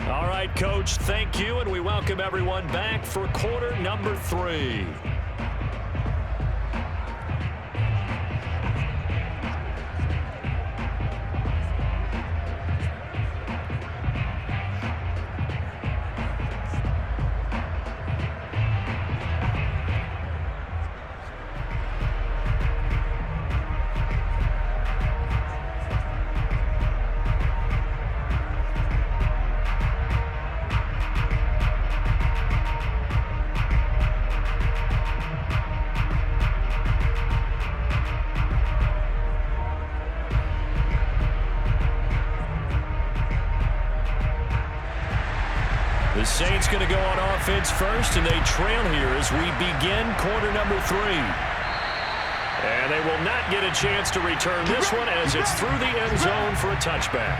All right, Coach, thank you, and we welcome everyone back for quarter number 3. The Saints going to go on offense first, and they trail here as we begin quarter number 3. And they will not get a chance to return this one as it's through the end zone for a touchback.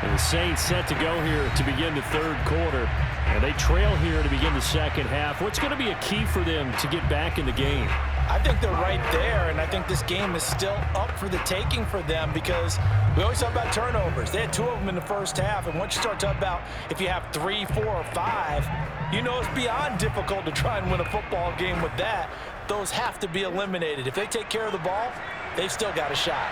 And the Saints set to go here to begin the third quarter. And they trail here to begin the second half. What's going to be a key for them to get back in the game? I think they're right there, and I think this game is still up for the taking for them because we always talk about turnovers. They had 2 of them in the first half, and once you start talking about if you have 3, 4, or 5, you know it's beyond difficult to try and win a football game with that. Those have to be eliminated. If they take care of the ball, they've still got a shot.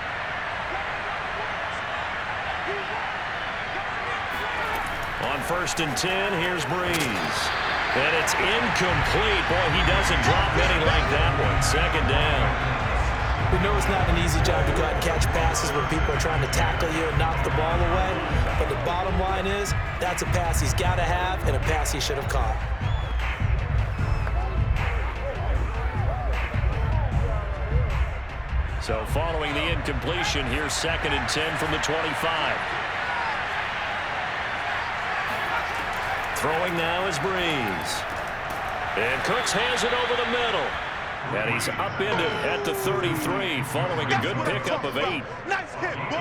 On 1st and 10, here's Breeze. And it's incomplete. Boy, he doesn't drop many like that one. 2nd down. We know it's not an easy job to go out and catch passes when people are trying to tackle you and knock the ball away. But the bottom line is, that's a pass he's got to have and a pass he should have caught. So following the incompletion, here's 2nd and 10 from the 25. Throwing now is Breeze. And Cooks has it over the middle. And he's upended at the 33 following a good pickup of 8.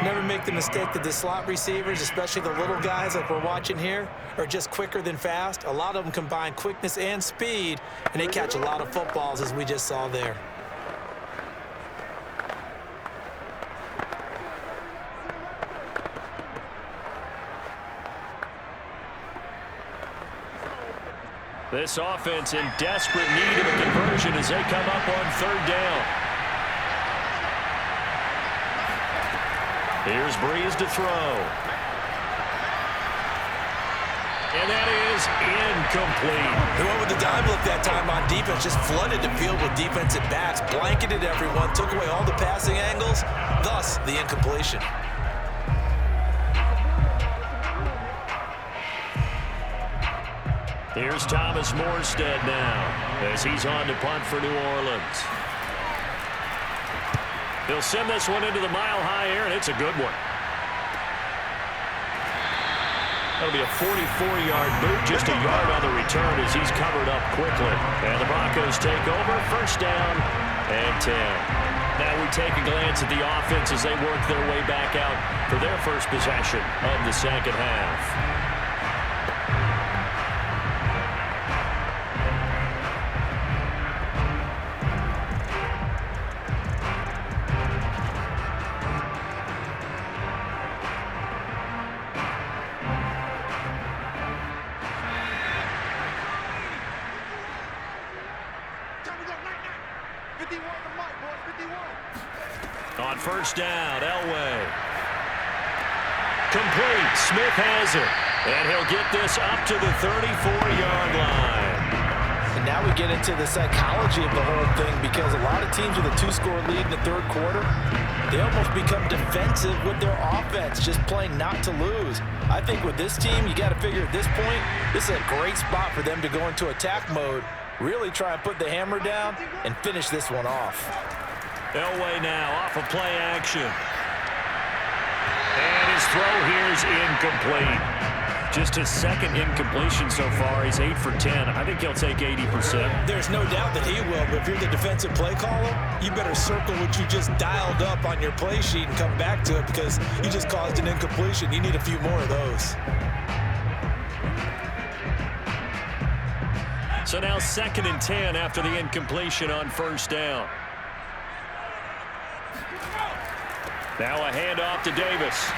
Never make the mistake that the slot receivers, especially the little guys like we're watching here, are just quicker than fast. A lot of them combine quickness and speed, and they catch a lot of footballs as we just saw there. This offense in desperate need of a conversion as they come up on 3rd down. Here's Breeze to throw. And that is incomplete. They went with the dime look that time on defense, just flooded the field with defensive backs, blanketed everyone, took away all the passing angles, thus the incompletion. Here's Thomas Morstead now as he's on to punt for New Orleans. He'll send this one into the mile-high air, and it's a good one. That'll be a 44-yard boot, just a yard on the return as he's covered up quickly. And the Broncos take over, 1st down and 10. Now we take a glance at the offense as they work their way back out for their first possession of the second half. On 1st down, Elway. Complete. Smith has it. And he'll get this up to the 34-yard line. And now we get into the psychology of the whole thing because a lot of teams with a 2-score lead in the 3rd quarter, they almost become defensive with their offense, just playing not to lose. I think with this team, you got to figure at this point, this is a great spot for them to go into attack mode, really try and put the hammer down and finish this one off. Elway now off of play action. And his throw here is incomplete. Just his 2nd incompletion so far. He's 8 for 10. I think he'll take 80%. There's no doubt that he will, but if you're the defensive play caller, you better circle what you just dialed up on your play sheet and come back to it because you just caused an incompletion. You need a few more of those. So now 2nd and 10 after the incompletion on 1st down. Now a handoff to Davis.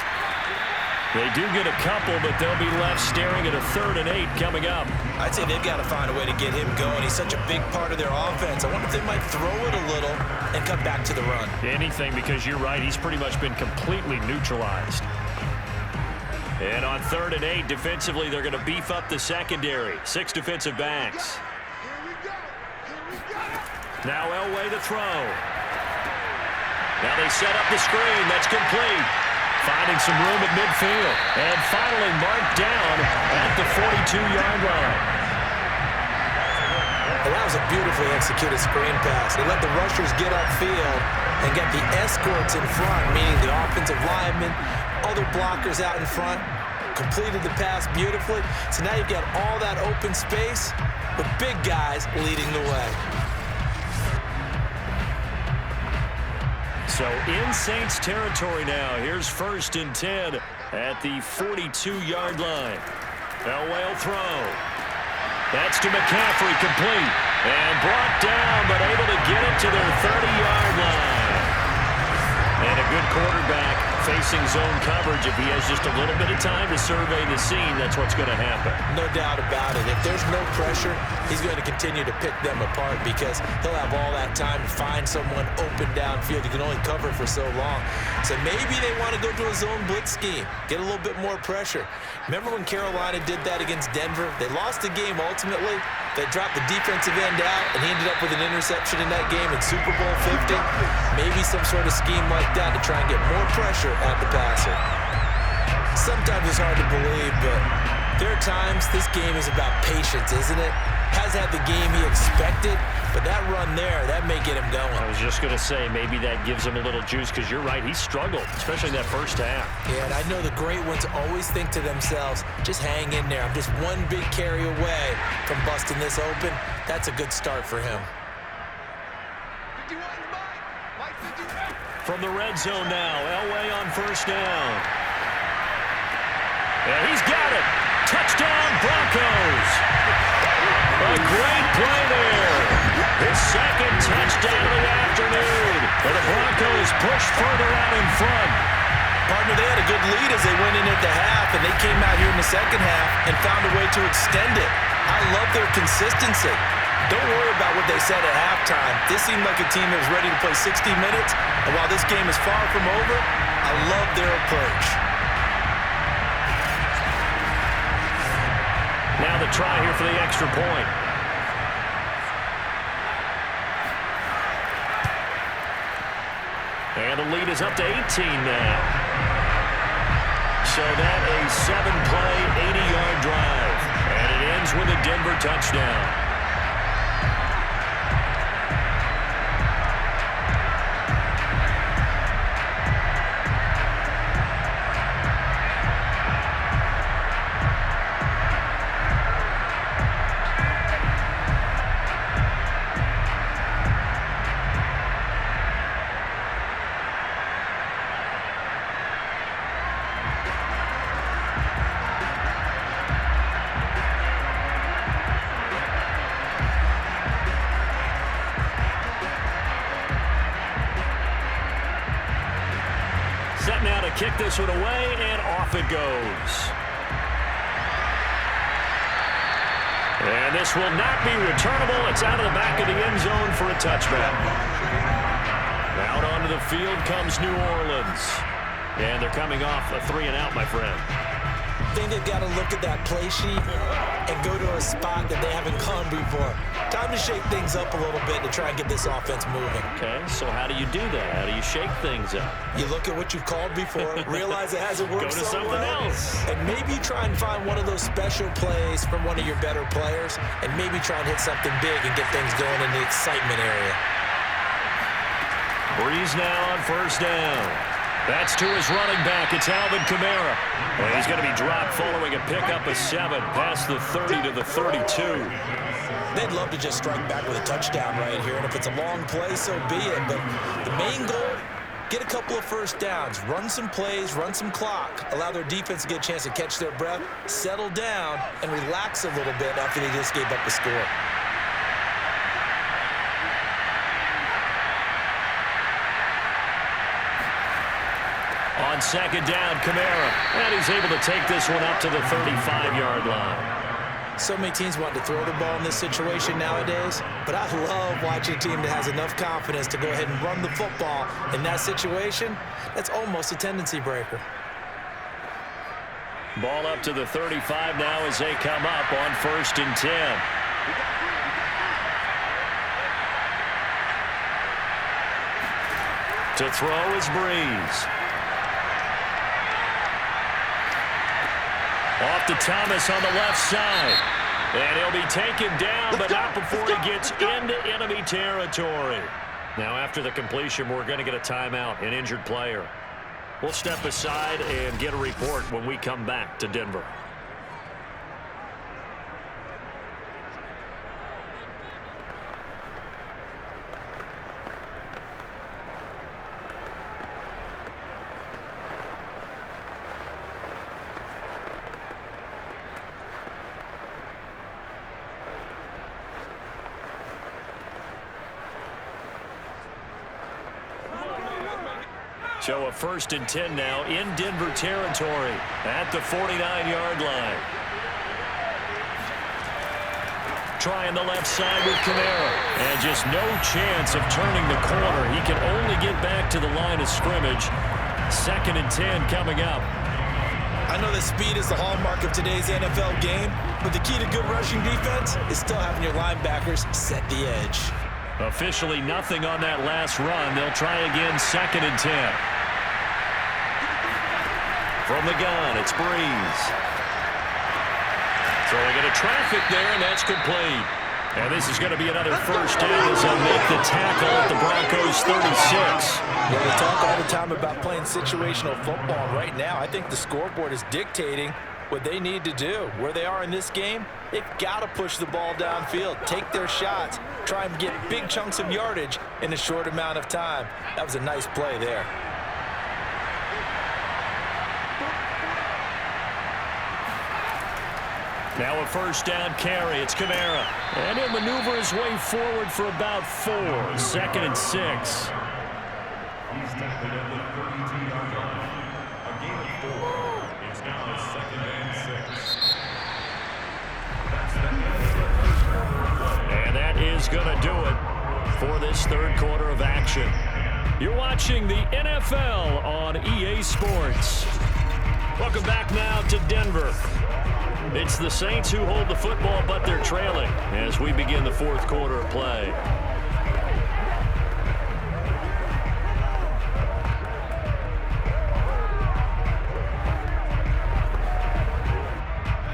They do get a couple, but they'll be left staring at a 3rd and 8 coming up. I'd say they've got to find a way to get him going. He's such a big part of their offense. I wonder if they might throw it a little and come back to the run. Anything, because you're right. He's pretty much been completely neutralized. And on 3rd and 8, defensively, they're going to beef up the secondary. 6 defensive backs. Now Elway to throw. Now they set up the screen. That's complete. Finding some room at midfield. And finally marked down at the 42-yard line. And that was a beautifully executed screen pass. They let the rushers get upfield and get the escorts in front, meaning the offensive linemen, other blockers out in front, completed the pass beautifully. So now you've got all that open space with big guys leading the way. So in Saints territory now. Here's 1st and 10 at the 42-yard line. Elway will throw. That's to McCaffrey, complete. And brought down, but able to get it to their 30-yard line. And a good quarterback facing zone coverage. If he has just a little bit of time to survey the scene, that's what's going to happen. No doubt about it. If there's no pressure, he's going to continue to pick them apart because he'll have all that time to find someone open downfield. You can only cover for so long. So maybe they want to go to a zone blitz scheme, get a little bit more pressure. Remember when Carolina did that against Denver? They lost the game ultimately. They dropped the defensive end out, and he ended up with an interception in that game in Super Bowl 50. Maybe some sort of scheme like that to try and get more pressure at the passer. Sometimes it's hard to believe, but there are times this game is about patience, isn't it? Hasn't had the game he expected, but that run there, that may get him going. I was just going to say, maybe that gives him a little juice, because you're right, he struggled, especially in that first half. Yeah, and I know the great ones always think to themselves, just hang in there. I'm just one big carry away from busting this open. That's a good start for him. From the red zone now, Elway on 1st down. And he's got it. Touchdown, Broncos. A great play there. His 2nd touchdown of the afternoon. And the Broncos push further out in front. Partner, they had a good lead as they went in at the half, and they came out here in the second half and found a way to extend it. I love their consistency. Don't worry about what they said at halftime. This seemed like a team that was ready to play 60 minutes, and while this game is far from over, I love their approach. Now the try here for the extra point. And the lead is up to 18 now. So that a 7-play, 80-yard drive. And it ends with a Denver touchdown. Set now to kick this one away, and off it goes. And this will not be returnable. It's out of the back of the end zone for a touchback. Out onto the field comes New Orleans. And they're coming off a 3-and-out, my friend. I think they've got to look at that play sheet and go to a spot that they haven't gone before. Time to shake things up a little bit to try and get this offense moving. Okay, so how do you do that? How do you shake things up? You look at what you've called before, realize it hasn't worked Go to so something well, else. and maybe try and find one of those special plays from one of your better players, and maybe try and hit something big and get things going in the excitement area. Breeze now on 1st down. That's to his running back. It's Alvin Kamara. And he's going to be dropped following a pickup of 7 past the 30 to the 32. They'd love to just strike back with a touchdown right here, and if it's a long play, so be it. But the main goal, get a couple of first downs, run some plays, run some clock, allow their defense to get a chance to catch their breath, settle down, and relax a little bit after they just gave up a score. On On second down, Kamara. And he's able to take this one up to the 35-yard line. So many teams want to throw the ball in this situation nowadays, but I love watching a team that has enough confidence to go ahead and run the football in that situation. That's almost a tendency breaker. Ball up to the 35 now as they come up on 1st and 10. To throw is Breeze. Off to Thomas on the left side. And he'll be taken down, but not before he gets into enemy territory. Now after the completion, we're going to get a timeout, an injured player. We'll step aside and get a report when we come back to Denver. So a 1st and 10 now in Denver territory at the 49-yard line. Trying the left side with Kamara. And just no chance of turning the corner. He can only get back to the line of scrimmage. 2nd and 10 coming up. I know that speed is the hallmark of today's NFL game, but the key to good rushing defense is still having your linebackers set the edge. Officially nothing on that last run. They'll try again 2nd and 10. From the gun, it's Breeze. Throwing into traffic there, and that's complete. And this is going to be another 1st down as they'll make the tackle at the Broncos 36. Yeah, we talk all the time about playing situational football. Right now, I think the scoreboard is dictating what they need to do. Where they are in this game, they've got to push the ball downfield, take their shots, try and get big chunks of yardage in a short amount of time. That was a nice play there. Now a 1st down carry. It's Kamara. And he'll maneuver his way forward for about 4. 2nd and 6. He's tackled at the 32-yard line. A gain of 4. It's now 2nd and 6. And that is going to do it for this 3rd quarter of action. You're watching the NFL on EA Sports. Welcome back now to Denver. It's the Saints who hold the football, but they're trailing as we begin the 4th quarter of play.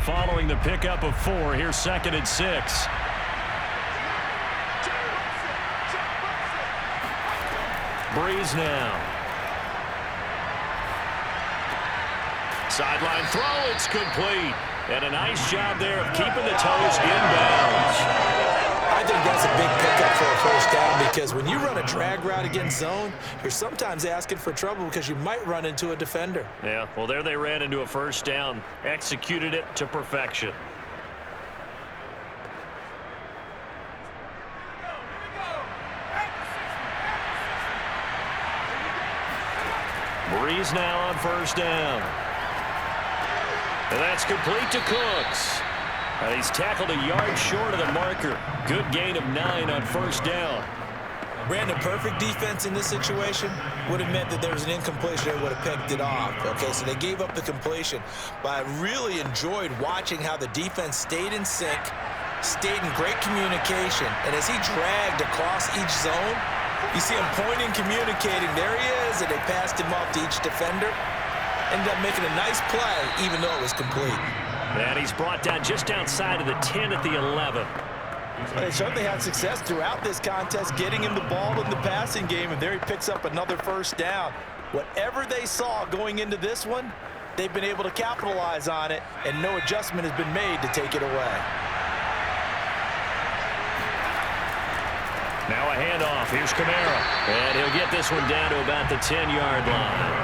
Following the pickup of 4, here's 2nd and 6. Breeze now. Sideline throw, it's complete. And a nice job there of keeping the toes inbounds. I think that's a big pickup for a 1st down because when you run a drag route against zone, you're sometimes asking for trouble because you might run into a defender. Yeah, well, there they ran into a 1st down, executed it to perfection. Breeze now on 1st down. And that's complete to Cooks. And he's tackled a yard short of the marker. Good gain of 9 on 1st down. Brandon, perfect defense in this situation would have meant that there was an incompletion. They would have picked it off. Okay, so they gave up the completion. But I really enjoyed watching how the defense stayed in sync, stayed in great communication. And as he dragged across each zone, you see him pointing, communicating. There he is, and they passed him off to each defender. Ended up making a nice play, even though it was complete. And he's brought down just outside of the 10 at the 11. Well, they certainly had success throughout this contest, getting him the ball in the passing game, and there he picks up another 1st down. Whatever they saw going into this one, they've been able to capitalize on it, and no adjustment has been made to take it away. Now a handoff. Here's Kamara. And he'll get this one down to about the 10-yard line.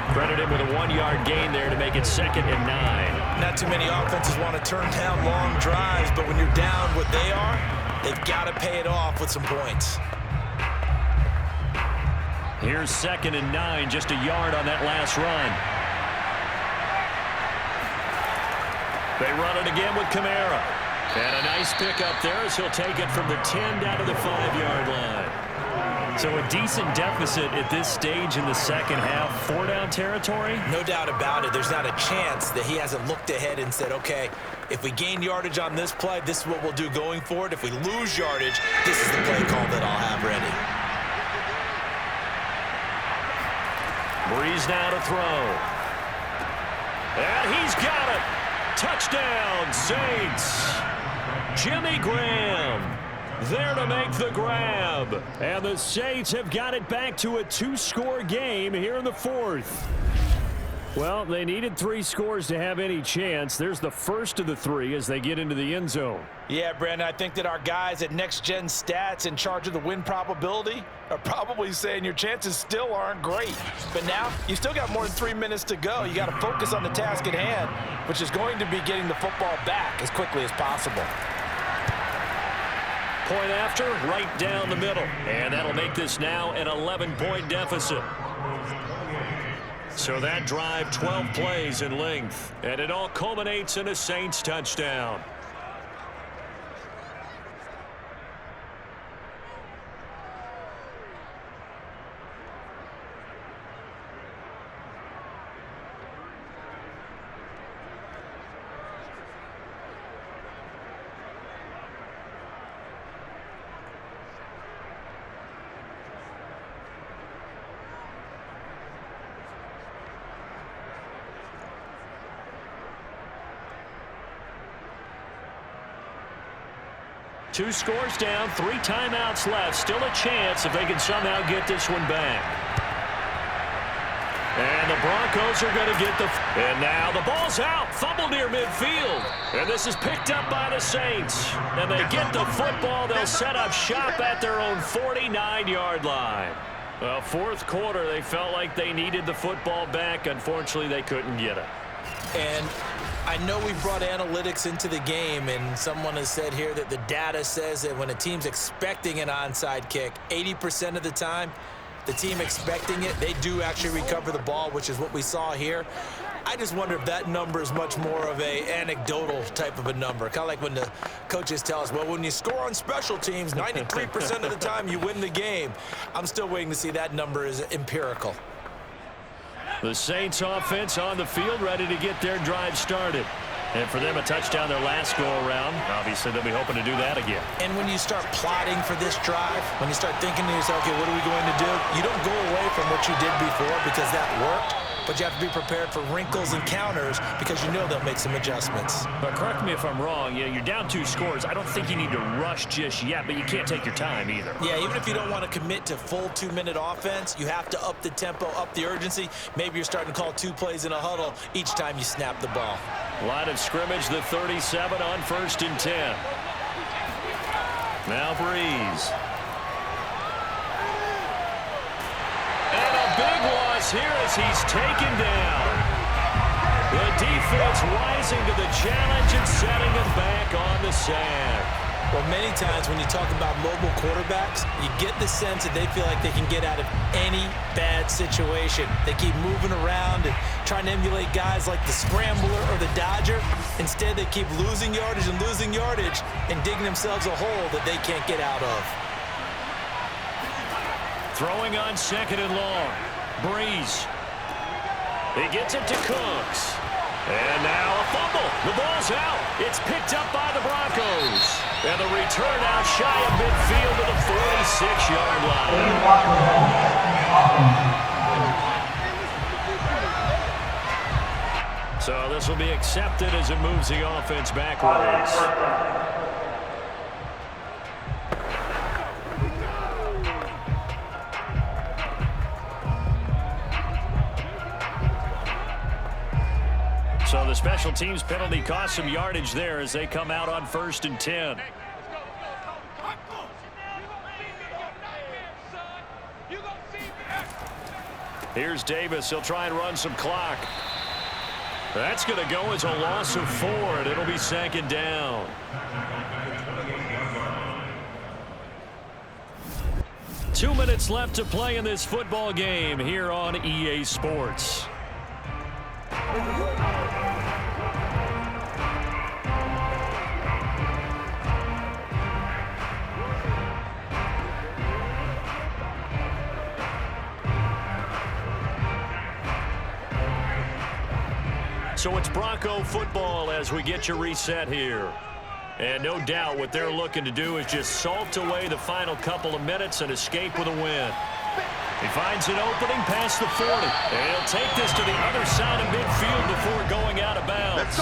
Credit him with a 1-yard gain there to make it 2nd and 9. Not too many offenses want to turn down long drives, but when you're down what they are, they've got to pay it off with some points. Here's 2nd and 9, just a yard on that last run. They run it again with Kamara. And a nice pickup there as he'll take it from the 10 down to the 5-yard line. So a decent deficit at this stage in the second half. 4-down territory? No doubt about it. There's not a chance that he hasn't looked ahead and said, okay, if we gain yardage on this play, this is what we'll do going forward. If we lose yardage, this is the play call that I'll have ready. Breeze now to throw. And he's got it. Touchdown, Saints. Jimmy Graham there to make the grab. And the Saints have got it back to a 2-score game here in the 4th. Well, they needed 3 scores to have any chance. There's the first of the 3 as they get into the end zone. Yeah, Brandon, I think that our guys at Next Gen Stats in charge of the win probability are probably saying your chances still aren't great. But now, you still got more than 3 minutes to go. You got to focus on the task at hand, which is going to be getting the football back as quickly as possible. Point after, right down the middle. And that'll make this now an 11-point deficit. So that drive, 12 plays in length. And it all culminates in a Saints touchdown. Two scores down, 3 timeouts left. Still a chance if they can somehow get this one back. And the Broncos are going to get the... And now the ball's out. Fumble near midfield. And this is picked up by the Saints. And they get the football. They'll set up shop at their own 49-yard line. Well, 4th quarter, they felt like they needed the football back. Unfortunately, they couldn't get it. And I know we brought analytics into the game, and someone has said here that the data says that when a team's expecting an onside kick, 80% of the time, the team expecting it, they do actually recover the ball, which is what we saw here. I just wonder if that number is much more of a anecdotal type of a number. Kind of like when the coaches tell us, well, when you score on special teams, 93% of the time you win the game. I'm still waiting to see that number is empirical. The Saints offense on the field, ready to get their drive started. And for them, a touchdown their last go-around. Obviously, they'll be hoping to do that again. And when you start plotting for this drive, when you start thinking to yourself, okay, what are we going to do? You don't go away from what you did before because that worked. But you have to be prepared for wrinkles and counters because you know they'll make some adjustments. But correct me if I'm wrong. You know, you're down 2 scores. I don't think you need to rush just yet, but you can't take your time either. Yeah, even if you don't want to commit to full 2-minute offense, you have to up the tempo, up the urgency. Maybe you're starting to call 2 plays in a huddle each time you snap the ball. Line of scrimmage, the 37 on 1st and 10. Now Breeze. And a big loss here as he's taken down. The defense rising to the challenge and setting him back on the sack. Well, many times when you talk about mobile quarterbacks, you get the sense that they feel like they can get out of any bad situation. They keep moving around and trying to emulate guys like the Scrambler or the Dodger. Instead, they keep losing yardage and digging themselves a hole that they can't get out of. Throwing on 2nd and long. Breeze. He gets it to Cooks. And now a fumble. The ball's out. It's picked up by the Broncos. And the return out shy of midfield to the 46-yard line. So this will be accepted as it moves the offense backwards. So the special teams penalty cost some yardage there as they come out on 1st and 10. Here's Davis. He'll try and run some clock. That's going to go as a loss of 4, and it'll be 2nd down. 2 minutes left to play in this football game here on EA Sports. So it's Bronco football as we get you reset here. And no doubt what they're looking to do is just salt away the final couple of minutes and escape with a win. He finds an opening past the 40. And he'll take this to the other side of midfield before going out of bounds.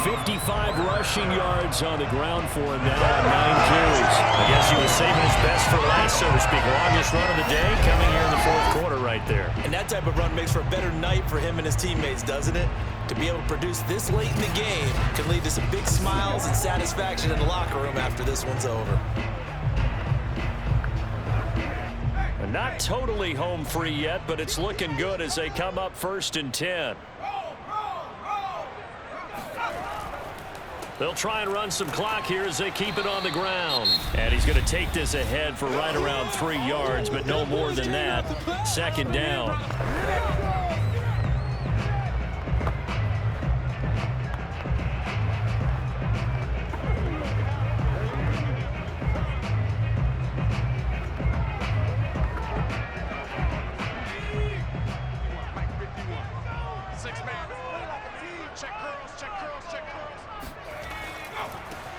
55 rushing yards on the ground for him now on 9 carries. I guess he was saving his best for last, so to speak. Longest run of the day coming here in the fourth quarter right there. And that type of run makes for a better night for him and his teammates, doesn't it? To be able to produce this late in the game can lead to some big smiles and satisfaction in the locker room after this one's over. Not totally home free yet, but it's looking good as they come up 1st and 10. They'll try and run some clock here as they keep it on the ground. And he's going to take this ahead for right around 3 yards, but no more than that. 2nd down.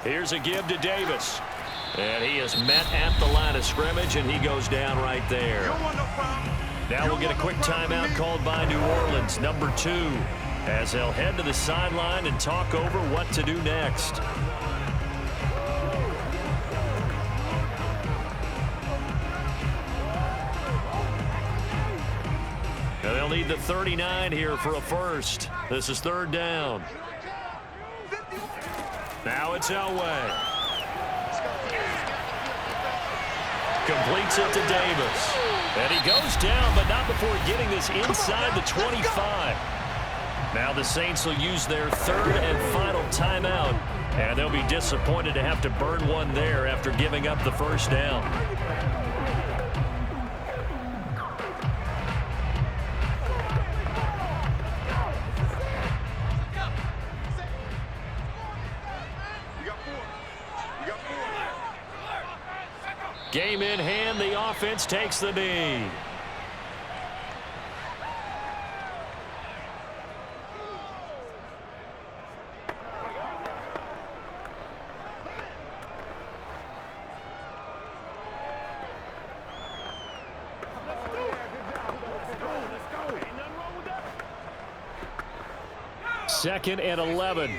Here's a give to Davis. And he is met at the line of scrimmage, and he goes down right there. Now we'll get a quick timeout called by New Orleans, number 2, as they'll head to the sideline and talk over what to do next. Now they'll need the 39 here for a first. This is 3rd down. Now it's Elway. Completes it to Davis. And he goes down, but not before getting this inside the 25. Now the Saints will use their 3rd and final timeout. And they'll be disappointed to have to burn one there after giving up the 1st down. Game in hand, the offense takes the knee. Second and 11.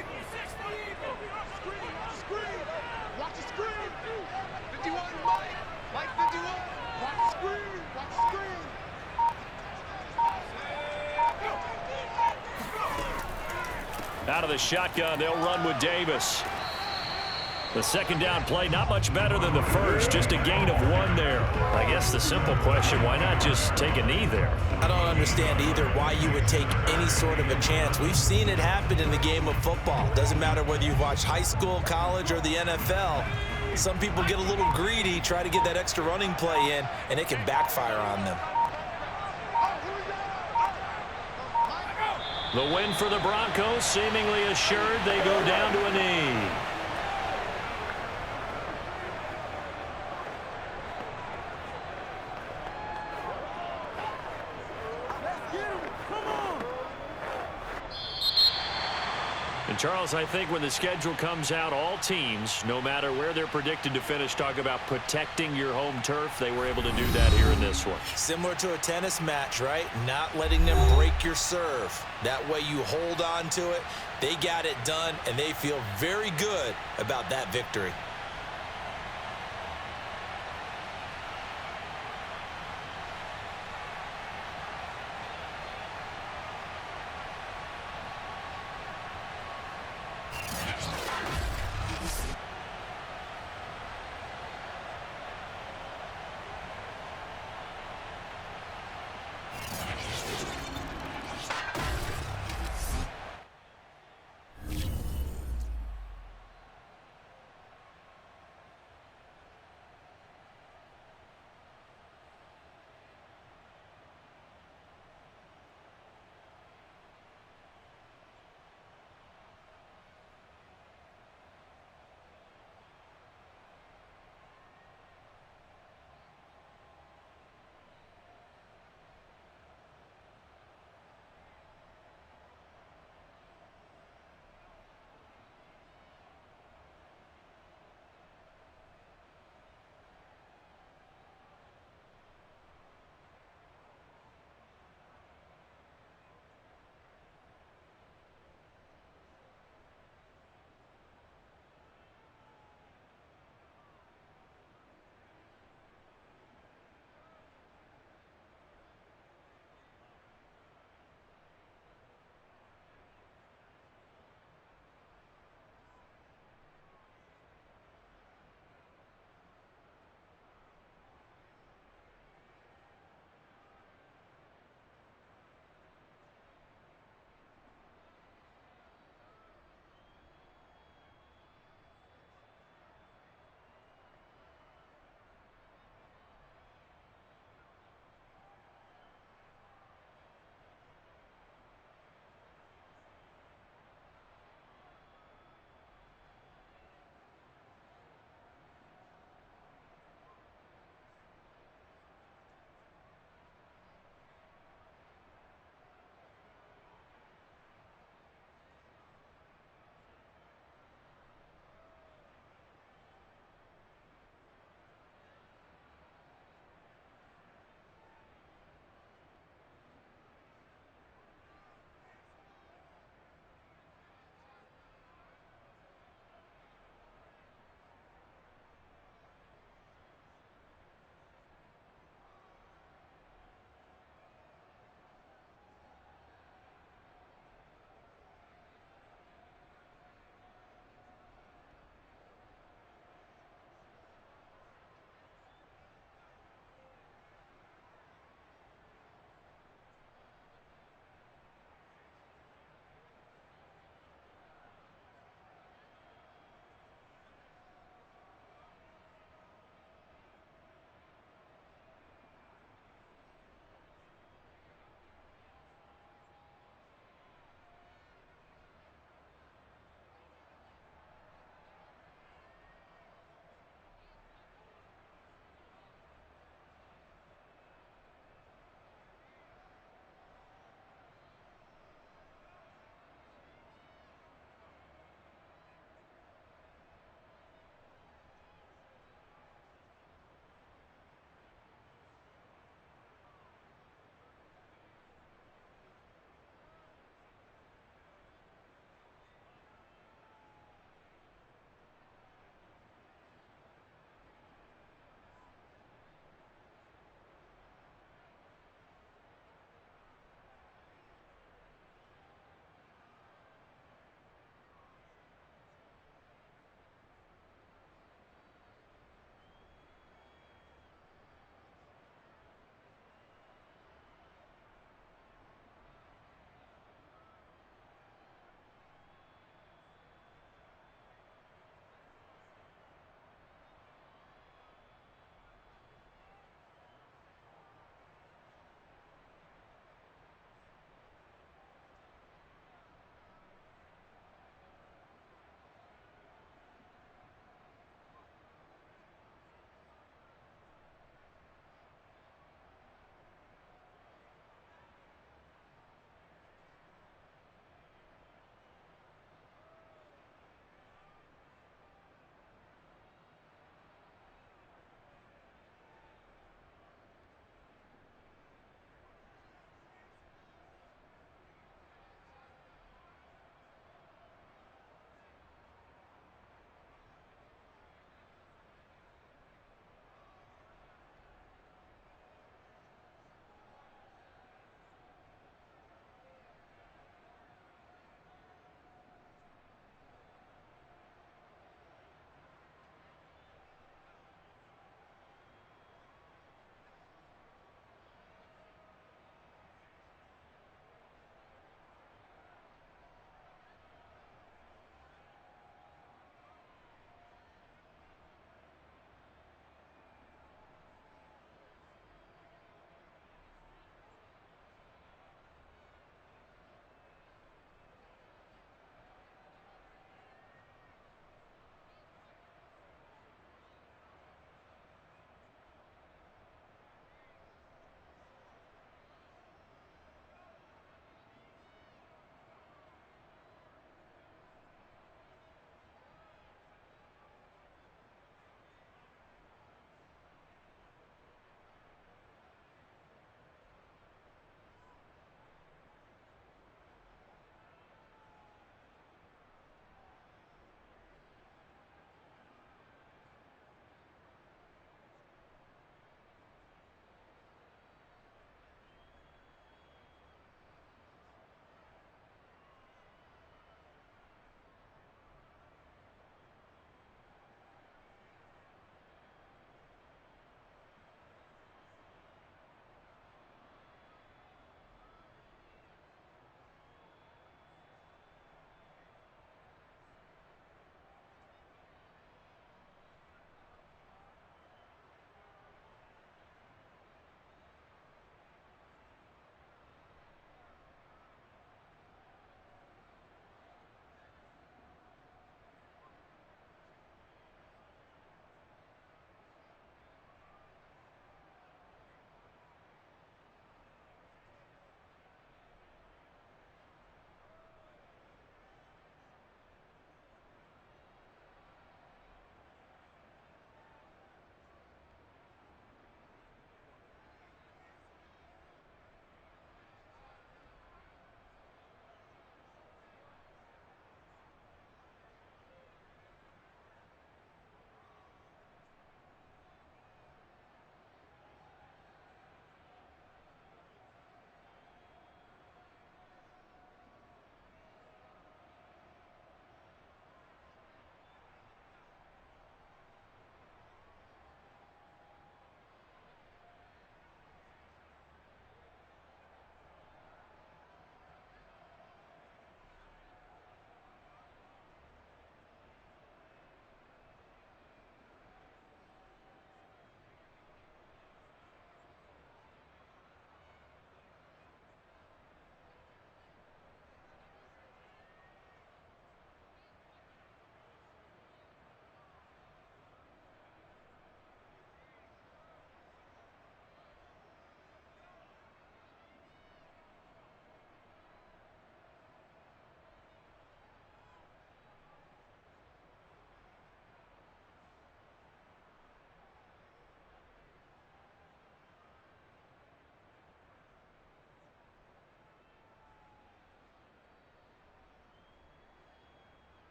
Out of the shotgun, they'll run with Davis. The 2nd down play, not much better than the first, just a gain of 1 there. I guess the simple question, why not just take a knee there? I don't understand either why you would take any sort of a chance. We've seen it happen in the game of football. Doesn't matter whether you've watched high school, college, or the NFL. Some people get a little greedy, try to get that extra running play in, and it can backfire on them. The win for the Broncos, seemingly assured. They go down to a knee. And Charles, I think when the schedule comes out, all teams, no matter where they're predicted to finish, talk about protecting your home turf. They were able to do that here in this one. Similar to a tennis match, right? Not letting them break your serve. That way you hold on to it. They got it done, and they feel very good about that victory.